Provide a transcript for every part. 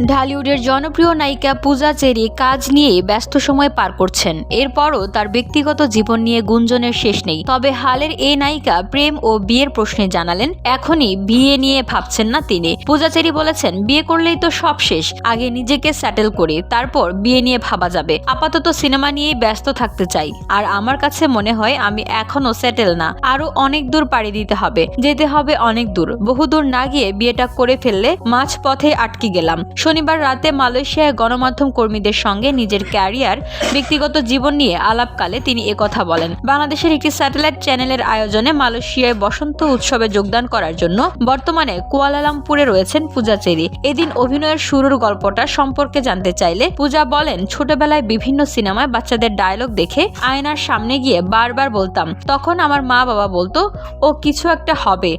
ঢালিউডের জনপ্রিয় নায়িকা পূজা চেরি কাজ নিয়ে ব্যস্ত সময় পার করছেন। এরপরও তার ব্যক্তিগত জীবন নিয়ে গুঞ্জনের শেষ নেই। তবে হালের এই নায়িকা প্রেম ও বিয়ের প্রশ্নে জানালেন, এখনই বিয়ে নিয়ে ভাবছেন না তিনি। পূজা চেরি বলেছেন, বিয়ে করলেই তো সব শেষ, আগে নিজেকে সেটেল করি, তারপর বিয়ে নিয়ে ভাবা যাবে। আপাতত সিনেমা নিয়েই ব্যস্ত থাকতে চাই। আর আমার কাছে মনে হয় আমি এখনো সেটেল না, আরো অনেক দূর পাড়ি দিতে হবে, যেতে হবে অনেক দূর। বহুদূর না গিয়ে বিয়েটা করে ফেললে মাঝ পথে আটকে গেলাম। শনিবার রাতে মালয়েশিয়ায় গণমাধ্যম কর্মীদের সঙ্গে নিজের ক্যারিয়ার, ব্যক্তিগত জীবন নিয়ে আলাপকালে তিনি একথা বলেন। বাংলাদেশের একটি স্যাটেলাইট চ্যানেলের আয়োজনে মালয়েশিয়ায় বসন্ত উৎসবে যোগদান করার জন্য বর্তমানে কুয়ালালামপুরে রয়েছেন পূজা চেরি। এদিন অভিনয়ের শুরুর গল্পটা সম্পর্কে জানতে চাইলে পূজা বলেন, ছোটবেলায় বিভিন্ন সিনেমায় বাচ্চাদের ডায়লগ দেখে আয়নার সামনে গিয়ে বারবার বলতাম। তখন আমার মা বাবা বলতো, ও কিছু একটা হবে।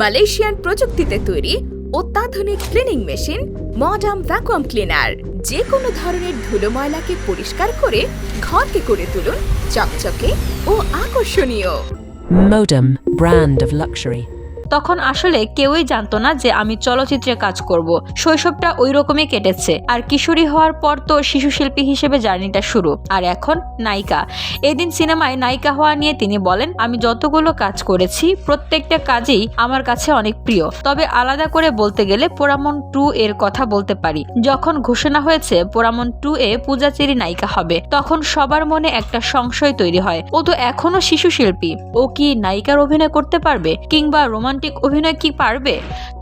মালয়েশিয়ান প্রযুক্তিতে তৈরি অত্যাধুনিক cleaning machine modern vacuum cleaner যে কোনো ধরনের ধুলো ময়লাকে পরিষ্কার করে ঘরকে করে তুলুন চকচকে ও আকর্ষণীয়। Modem, brand of luxury. তখন আসলে কেউই জানতো না যে আমি চলচ্চিত্রে কাজ করব। শৈশবটা ওই রকমই কেটেছে। আর কিশোরী হওয়ার পর তো শিশু শিল্পী হিসেবে জার্নিটা শুরু, আর এখন নায়িকা। এদিন সিনেমায় নায়িকা হওয়া নিয়ে তিনি বলেন, আমি যতগুলো কাজ করেছি প্রত্যেকটা কাজেই আমার কাছে অনেক প্রিয়। তবে আলাদা করে বলতে গেলে পোড়ামন 2 এর কথা বলতে পারি। যখন ঘোষণা হয়েছে পোড়ামন 2 এ পূজা চেরি নায়িকা হবে, তখন সবার মনে একটা সংশয় তৈরি হয়, ও তো এখনো শিশু শিল্পী, ও কি নায়িকার অভিনয় করতে পারবে, কিংবা রোমান্টিক অভিনয় কি পারবে?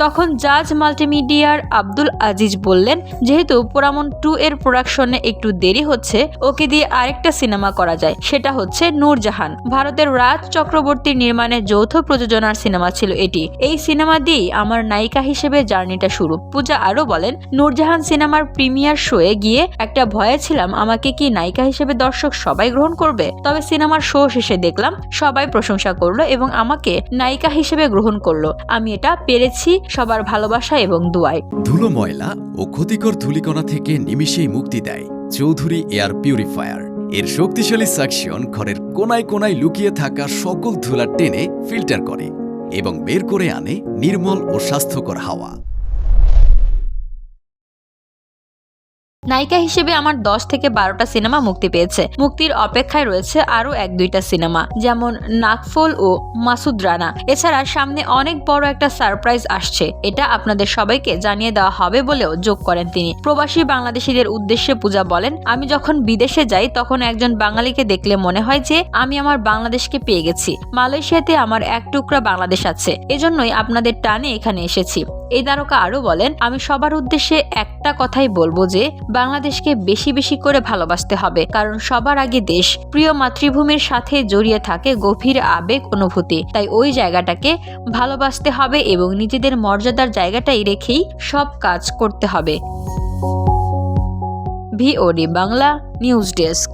তখন জাজ মাল্টিমিডিয়ার আব্দুল আজিজ বললেন, যেহেতু পোড়ামন 2 এর প্রোডাকশনে একটু দেরি হচ্ছে, ওকে দিয়ে আরেকটা সিনেমা করা যায়, সেটা হচ্ছে নূরজাহান। ভারতের রাজ চক্রবর্তীর নির্মাণে যৌথ প্রযোজনার সিনেমা ছিল এটি। এই সিনেমা দিয়েই আমার নায়িকা হিসেবে জার্নিটা শুরু। পূজা আরো বলেন, নূরজাহান সিনেমার প্রিমিয়ার শোয়ে গিয়ে একটা ভয়ে ছিলাম, আমাকে কি নায়িকা হিসেবে দর্শক সবাই গ্রহণ করবে। তবে সিনেমার শো শেষে দেখলাম সবাই প্রশংসা করলো এবং আমাকে নায়িকা হিসেবে গ্রহণ করলো। আমি এটা পেরেছি সবার ভালোবাসা এবং দোয়ায়। ধুলো ময়লা ও ক্ষতিকর ধূলিকণা থেকে নিমিষেই মুক্তি দেয় চৌধুরী এয়ার পিউরিফায়ার। এর শক্তিশালী সাকশন ঘরের কোনায় কোনায় লুকিয়ে থাকা সকল ধুলা টেনে ফিল্টার করে এবং বের করে আনে নির্মল ও স্বাস্থ্যকর হাওয়া। নায়িকা হিসেবে আমার 10 থেকে 12টা সিনেমা মুক্তি পেয়েছে। মুক্তির অপেক্ষায় রয়েছে আরো 1-2টা সিনেমা, যেমন নাকফল ও মাসুদ রানা। এছাড়া সামনে অনেক বড় একটা সারপ্রাইজ আসছে, এটা আপনাদের সবাইকে জানিয়ে দেওয়া হবে বলেও যোগ করেন তিনি। প্রবাসী বাংলাদেশিদের উদ্দেশ্যে পূজা বলেন, আমি যখন বিদেশে যাই তখন একজন বাঙালিকে দেখলে মনে হয় যে আমি আমার বাংলাদেশকে পেয়ে গেছি। মালয়েশিয়াতে আমার এক টুকরা বাংলাদেশ আছে, এজন্যই আপনাদের টানে এখানে এসেছি। এই তারকা আরো বলেন, আমি সবার উদ্দেশ্যে একটা কথাই বলবো যে বাংলাদেশকে বেশি বেশি করে ভালোবাসতে হবে, কারণ সবার আগে দেশ, প্রিয় মাতৃভূমির সাথে জড়িয়ে থাকে গভীর আবেগ অনুভূতি। তাই ওই জায়গাটাকে ভালোবাসতে হবে এবং নিজেদের মর্যাদার জায়গাটাই রেখেই সব কাজ করতে হবে। VOD Bangla news desk.